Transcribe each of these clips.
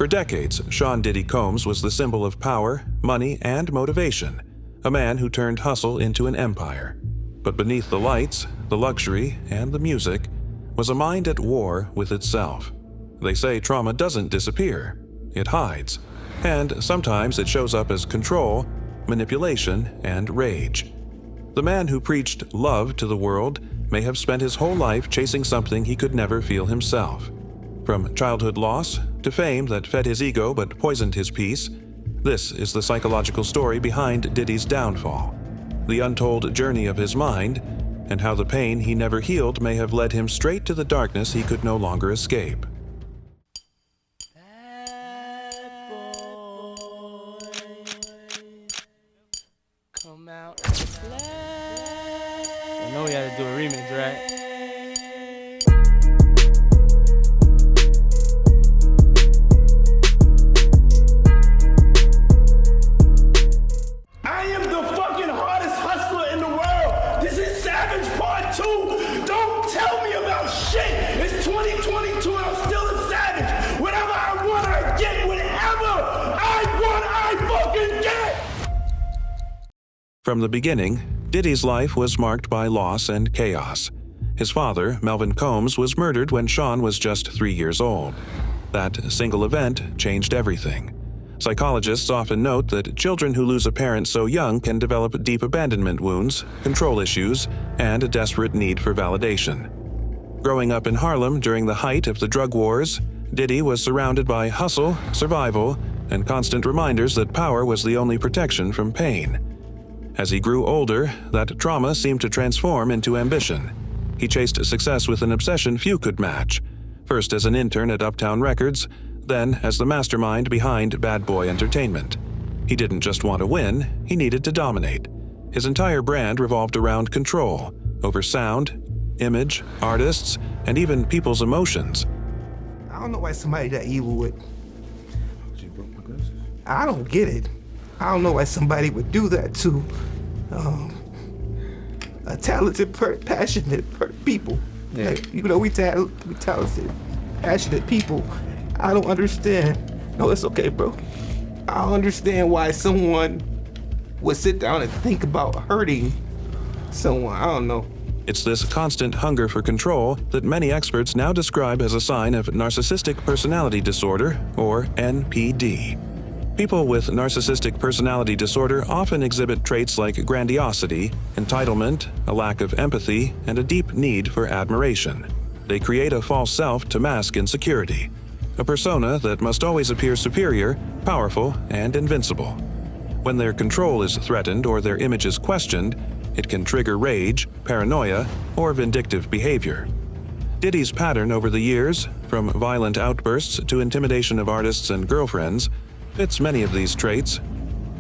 For decades, Sean Diddy Combs was the symbol of power, money, and motivation, a man who turned hustle into an empire. But beneath the lights, the luxury, and the music was a mind at war with itself. They say trauma doesn't disappear, it hides, and sometimes it shows up as control, manipulation, and rage. The man who preached love to the world may have spent his whole life chasing something he could never feel himself. From childhood loss to fame that fed his ego but poisoned his peace, this is the psychological story behind Diddy's downfall, the untold journey of his mind, and how the pain he never healed may have led him straight to the darkness he could no longer escape. Come out and play. I know we had to do a remix, right? I am the fucking hardest hustler in the world. This is Savage Part 2. Don't tell me about shit. It's 2022 and I'm still a savage. Whatever I want, I get. Whatever I want, I fucking get. From the beginning, Diddy's life was marked by loss and chaos. His father, Melvin Combs, was murdered when Sean was just 3 years old. That single event changed everything. Psychologists often note that children who lose a parent so young can develop deep abandonment wounds, control issues, and a desperate need for validation. Growing up in Harlem during the height of the drug wars, Diddy was surrounded by hustle, survival, and constant reminders that power was the only protection from pain. As he grew older, that trauma seemed to transform into ambition. He chased success with an obsession few could match, first as an intern at Uptown Records, then as the mastermind behind Bad Boy Entertainment. He didn't just want to win, he needed to dominate. His entire brand revolved around control, over sound, image, artists, and even people's emotions. I don't know why somebody that evil would. I don't get it. I don't know why somebody would do that to a talented, passionate people. Yeah. Like, you know, we talented, passionate people. I don't understand. No, it's okay, bro. I don't understand why someone would sit down and think about hurting someone. I don't know. It's this constant hunger for control that many experts now describe as a sign of narcissistic personality disorder, or NPD. People with narcissistic personality disorder often exhibit traits like grandiosity, entitlement, a lack of empathy, and a deep need for admiration. They create a false self to mask insecurity, a persona that must always appear superior, powerful, and invincible. When their control is threatened or their image is questioned, it can trigger rage, paranoia, or vindictive behavior. Diddy's pattern over the years, from violent outbursts to intimidation of artists and girlfriends, fits many of these traits.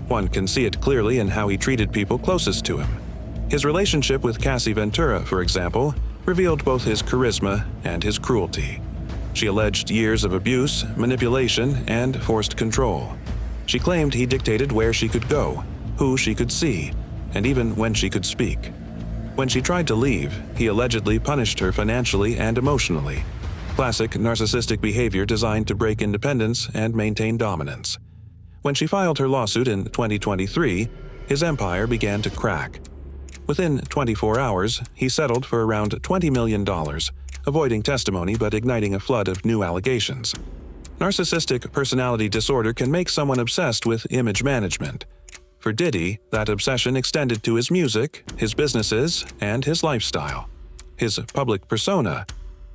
One can see it clearly in how he treated people closest to him. His relationship with Cassie Ventura, for example, revealed both his charisma and his cruelty. She alleged years of abuse, manipulation, and forced control. She claimed he dictated where she could go, who she could see, and even when she could speak. When she tried to leave, he allegedly punished her financially and emotionally. Classic narcissistic behavior designed to break independence and maintain dominance. When she filed her lawsuit in 2023, his empire began to crack. Within 24 hours, he settled for around $20 million, avoiding testimony but igniting a flood of new allegations. Narcissistic personality disorder can make someone obsessed with image management. For Diddy, that obsession extended to his music, his businesses, and his lifestyle. His public persona,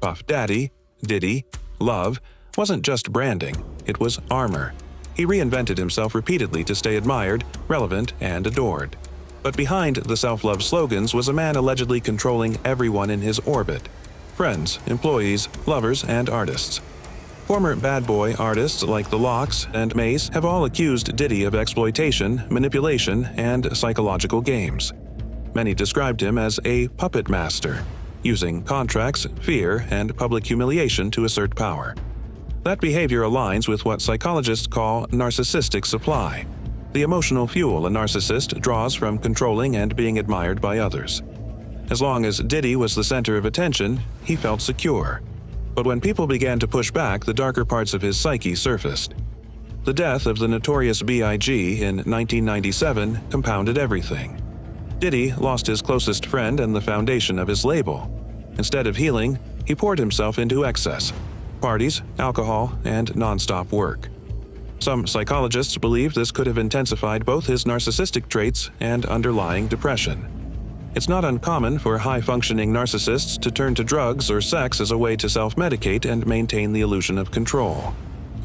Puff Daddy, Diddy, Love, wasn't just branding, it was armor. He reinvented himself repeatedly to stay admired, relevant, and adored. But behind the self-love slogans was a man allegedly controlling everyone in his orbit: friends, employees, lovers, and artists. Former bad boy artists like The Lox and Mace have all accused Diddy of exploitation, manipulation, and psychological games. Many described him as a puppet master, using contracts, fear, and public humiliation to assert power. That behavior aligns with what psychologists call narcissistic supply, the emotional fuel a narcissist draws from controlling and being admired by others. As long as Diddy was the center of attention, he felt secure. But when people began to push back, the darker parts of his psyche surfaced. The death of the notorious B.I.G. in 1997 compounded everything. Diddy lost his closest friend and the foundation of his label. Instead of healing, he poured himself into excess: parties, alcohol, and nonstop work. Some psychologists believe this could have intensified both his narcissistic traits and underlying depression. It's not uncommon for high-functioning narcissists to turn to drugs or sex as a way to self-medicate and maintain the illusion of control.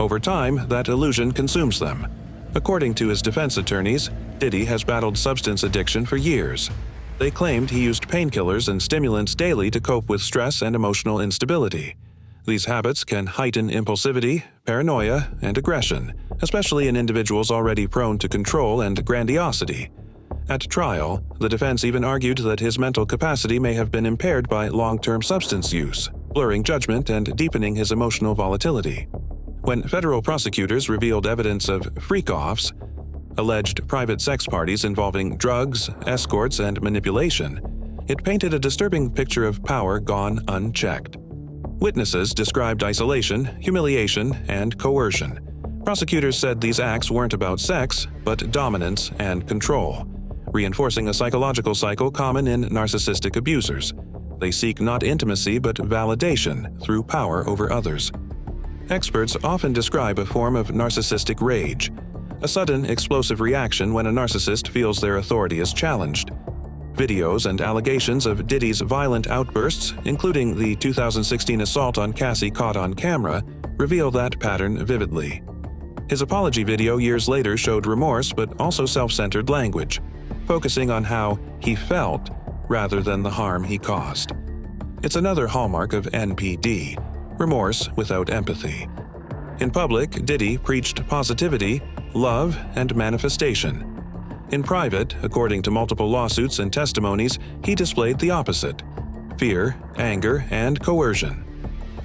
Over time, that illusion consumes them. According to his defense attorneys, Diddy has battled substance addiction for years. They claimed he used painkillers and stimulants daily to cope with stress and emotional instability. These habits can heighten impulsivity, paranoia, and aggression, especially in individuals already prone to control and grandiosity. At trial, the defense even argued that his mental capacity may have been impaired by long-term substance use, blurring judgment and deepening his emotional volatility. When federal prosecutors revealed evidence of freak-offs, alleged private sex parties involving drugs, escorts, and manipulation, it painted a disturbing picture of power gone unchecked. Witnesses described isolation, humiliation, and coercion. Prosecutors said these acts weren't about sex, but dominance and control, reinforcing a psychological cycle common in narcissistic abusers. They seek not intimacy but validation through power over others. Experts often describe a form of narcissistic rage, a sudden, explosive reaction when a narcissist feels their authority is challenged. Videos and allegations of Diddy's violent outbursts, including the 2016 assault on Cassie caught on camera, reveal that pattern vividly. His apology video years later showed remorse but also self-centered language, focusing on how he felt rather than the harm he caused. It's another hallmark of NPD, remorse without empathy. In public, Diddy preached positivity, love, and manifestation. In private, according to multiple lawsuits and testimonies, he displayed the opposite: fear, anger, and coercion.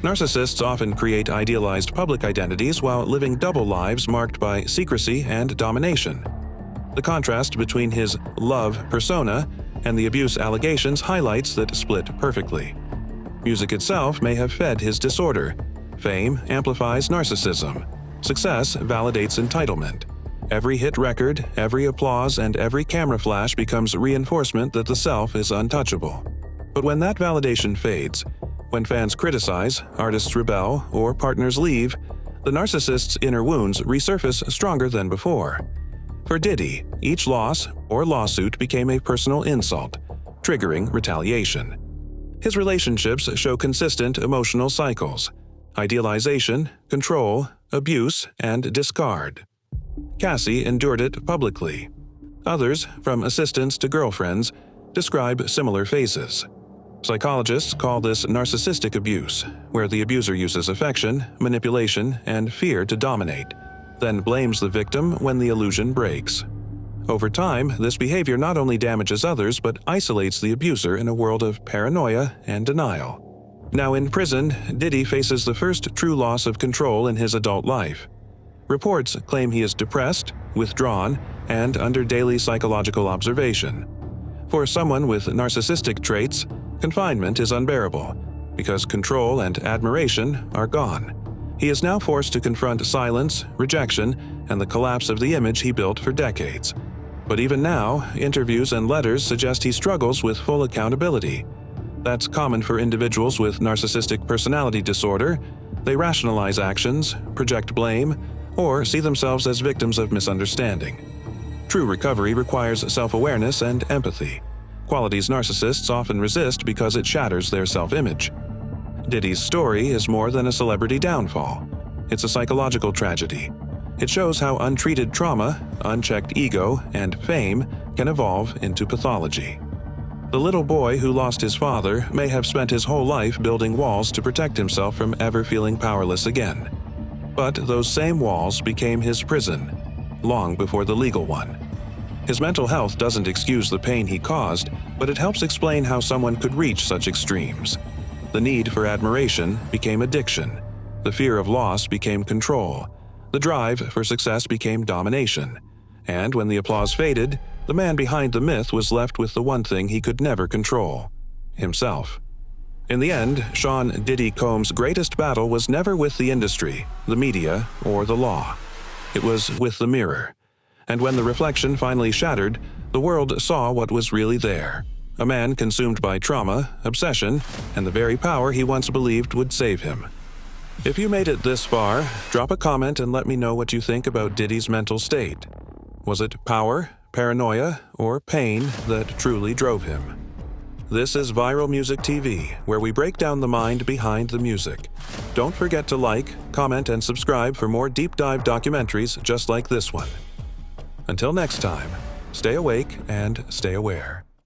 Narcissists often create idealized public identities while living double lives marked by secrecy and domination. The contrast between his love persona and the abuse allegations highlights that split perfectly. Music itself may have fed his disorder. Fame amplifies narcissism. Success validates entitlement. Every hit record, every applause, and every camera flash becomes reinforcement that the self is untouchable. But when that validation fades, when fans criticize, artists rebel, or partners leave, the narcissist's inner wounds resurface stronger than before. For Diddy, each loss or lawsuit became a personal insult, triggering retaliation. His relationships show consistent emotional cycles: idealization, control, abuse, and discard. Cassie endured it publicly. Others, from assistants to girlfriends, describe similar phases. Psychologists call this narcissistic abuse, where the abuser uses affection, manipulation, and fear to dominate, then blames the victim when the illusion breaks. Over time, this behavior not only damages others but isolates the abuser in a world of paranoia and denial. Now in prison, Diddy faces the first true loss of control in his adult life. Reports claim he is depressed, withdrawn, and under daily psychological observation. For someone with narcissistic traits, confinement is unbearable, because control and admiration are gone. He is now forced to confront silence, rejection, and the collapse of the image he built for decades. But even now, interviews and letters suggest he struggles with full accountability. That's common for individuals with narcissistic personality disorder. They rationalize actions, project blame, or see themselves as victims of misunderstanding. True recovery requires self-awareness and empathy, qualities narcissists often resist because it shatters their self-image. Diddy's story is more than a celebrity downfall. It's a psychological tragedy. It shows how untreated trauma, unchecked ego, and fame can evolve into pathology. The little boy who lost his father may have spent his whole life building walls to protect himself from ever feeling powerless again. But those same walls became his prison, long before the legal one. His mental health doesn't excuse the pain he caused, but it helps explain how someone could reach such extremes. The need for admiration became addiction. The fear of loss became control. The drive for success became domination. And when the applause faded, the man behind the myth was left with the one thing he could never control: himself. In the end, Sean Diddy Combs' greatest battle was never with the industry, the media, or the law. It was with the mirror. And when the reflection finally shattered, the world saw what was really there. A man consumed by trauma, obsession, and the very power he once believed would save him. If you made it this far, drop a comment and let me know what you think about Diddy's mental state. Was it power, paranoia, or pain that truly drove him? This is Viral Music TV, where we break down the mind behind the music. Don't forget to like, comment, and subscribe for more deep dive documentaries just like this one. Until next time, stay awake and stay aware.